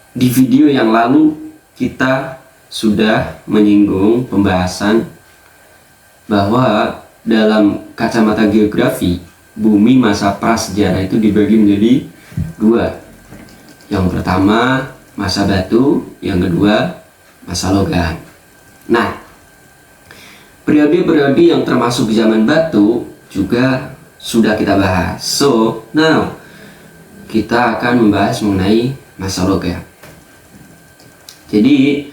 Di video yang lalu kita sudah menyinggung pembahasan bahwa dalam kacamata geografi, bumi masa prasejarah itu dibagi menjadi dua. Yang pertama masa batu, yang kedua masa logam. Nah, periode-periode yang termasuk zaman batu juga sudah kita bahas. So, now kita akan membahas mengenai masa logam. Jadi,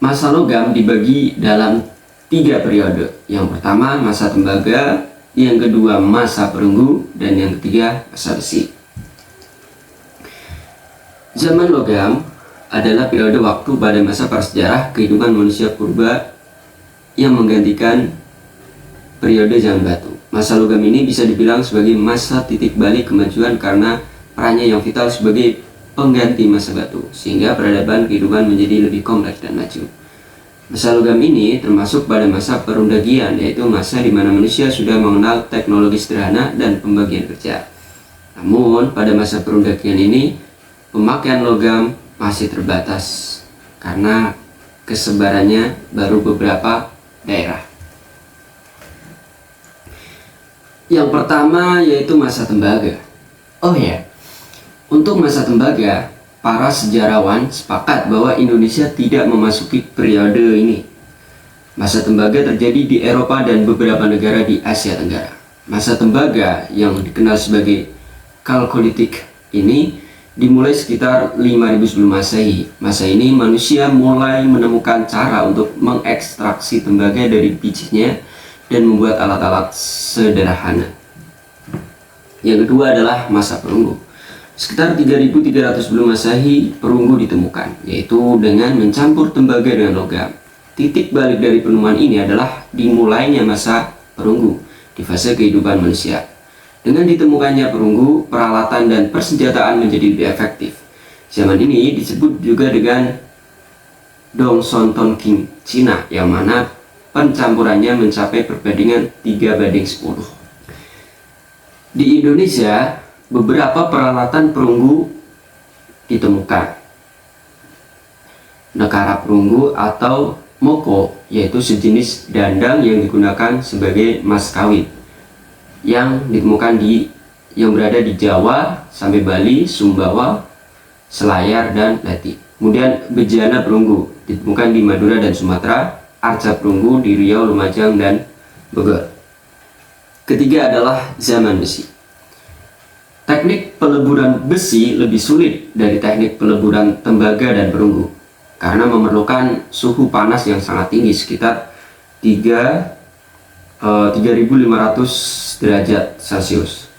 masa logam dibagi dalam 3 periode. Yang pertama masa tembaga, yang kedua masa perunggu, dan yang ketiga masa besi. Zaman logam adalah periode waktu pada masa prasejarah kehidupan manusia purba yang menggantikan periode zaman batu. Masa logam ini bisa dibilang sebagai masa titik balik kemajuan karena perannya yang vital sebagai pengganti masa batu, sehingga peradaban kehidupan menjadi lebih kompleks dan maju. Masa logam ini termasuk pada masa perundagian, yaitu masa di mana manusia sudah mengenal teknologi sederhana dan pembagian kerja. Namun, pada masa perundagian ini, pemakaian logam masih terbatas karena kesebarannya baru beberapa daerah. Yang pertama yaitu masa tembaga. Oh ya, untuk masa tembaga, para sejarawan sepakat bahwa Indonesia tidak memasuki periode ini. Masa tembaga terjadi di Eropa dan beberapa negara di Asia Tenggara. Masa tembaga yang dikenal sebagai Chalcolithic ini dimulai sekitar 5000 sebelum Masehi. Masa ini manusia mulai menemukan cara untuk mengekstraksi tembaga dari bijinya dan membuat alat-alat sederhana. Yang kedua adalah masa perunggu. Sekitar 3300 sebelum Masehi, perunggu ditemukan, yaitu dengan mencampur tembaga dengan logam. Titik balik dari penemuan ini adalah dimulainya masa perunggu di fase kehidupan manusia. Dengan ditemukannya perunggu, peralatan dan persenjataan menjadi lebih efektif. Zaman ini disebut juga dengan Dong Son Ton King Cina, yang mana pencampurannya mencapai perbandingan 3:10. Di Indonesia, beberapa peralatan perunggu ditemukan. Nekara perunggu atau moko, yaitu sejenis dandang yang digunakan sebagai mas kawin, yang ditemukan yang berada di Jawa sampai Bali, Sumbawa, Selayar, dan Leti. Kemudian bejana perunggu ditemukan di Madura dan Sumatera, arca perunggu di Riau, Lumajang, dan Bogor. Ketiga adalah zaman besi. Teknik peleburan besi lebih sulit dari teknik peleburan tembaga dan perunggu karena memerlukan suhu panas yang sangat tinggi, sekitar 3500 derajat Celcius.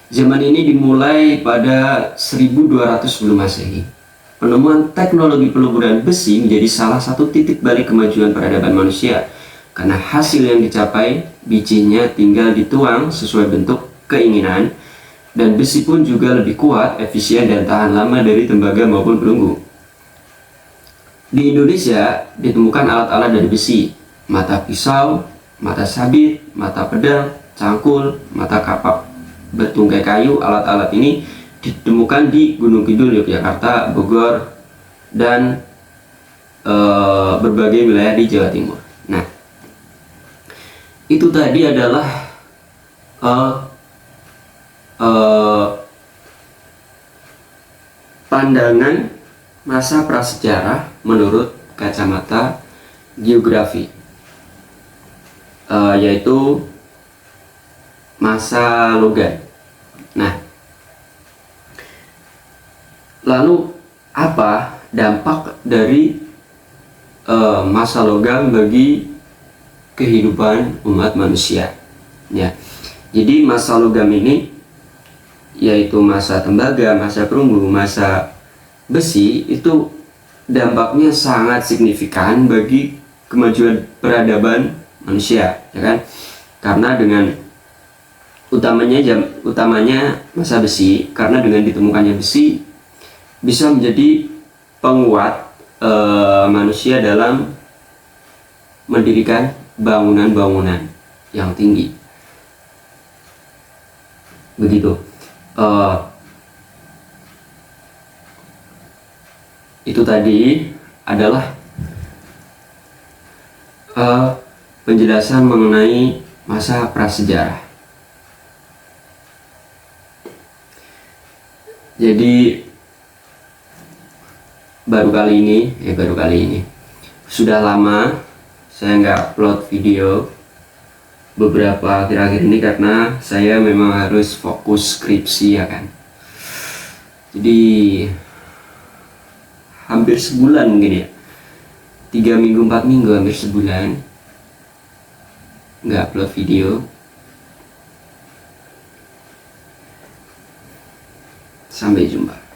Zaman ini dimulai pada 1200 sebelum Masehi. Penemuan teknologi peleburan besi menjadi salah satu titik balik kemajuan peradaban manusia karena hasil yang dicapai, bijinya tinggal dituang sesuai bentuk keinginan, dan besi pun juga lebih kuat, efisien, dan tahan lama dari tembaga maupun perunggu. Di Indonesia ditemukan alat-alat dari besi, mata pisau, mata sabit, mata pedang, cangkul, mata kapak bertungkai kayu. Alat-alat ini ditemukan di Gunung Kidul, Yogyakarta, Bogor, dan berbagai wilayah di Jawa Timur. Nah, itu tadi adalah pandangan masa prasejarah menurut kacamata geografi, yaitu masa logam. Nah, lalu apa dampak dari masa logam bagi kehidupan umat manusia? Ya, jadi masa logam ini, yaitu masa tembaga, masa perunggu, masa besi, itu dampaknya sangat signifikan bagi kemajuan peradaban manusia, ya kan? Karena dengan utamanya masa besi, karena dengan ditemukannya besi bisa menjadi penguat manusia dalam mendirikan bangunan-bangunan yang tinggi. Begitu. Itu tadi adalah penjelasan mengenai masa prasejarah. Jadi baru kali ini sudah lama saya nggak upload video beberapa akhir-akhir ini karena saya memang harus fokus skripsi ya kan. Jadi hampir sebulan mungkin ya, 3 minggu 4 minggu, hampir sebulan nggak upload video. Sampai jumpa.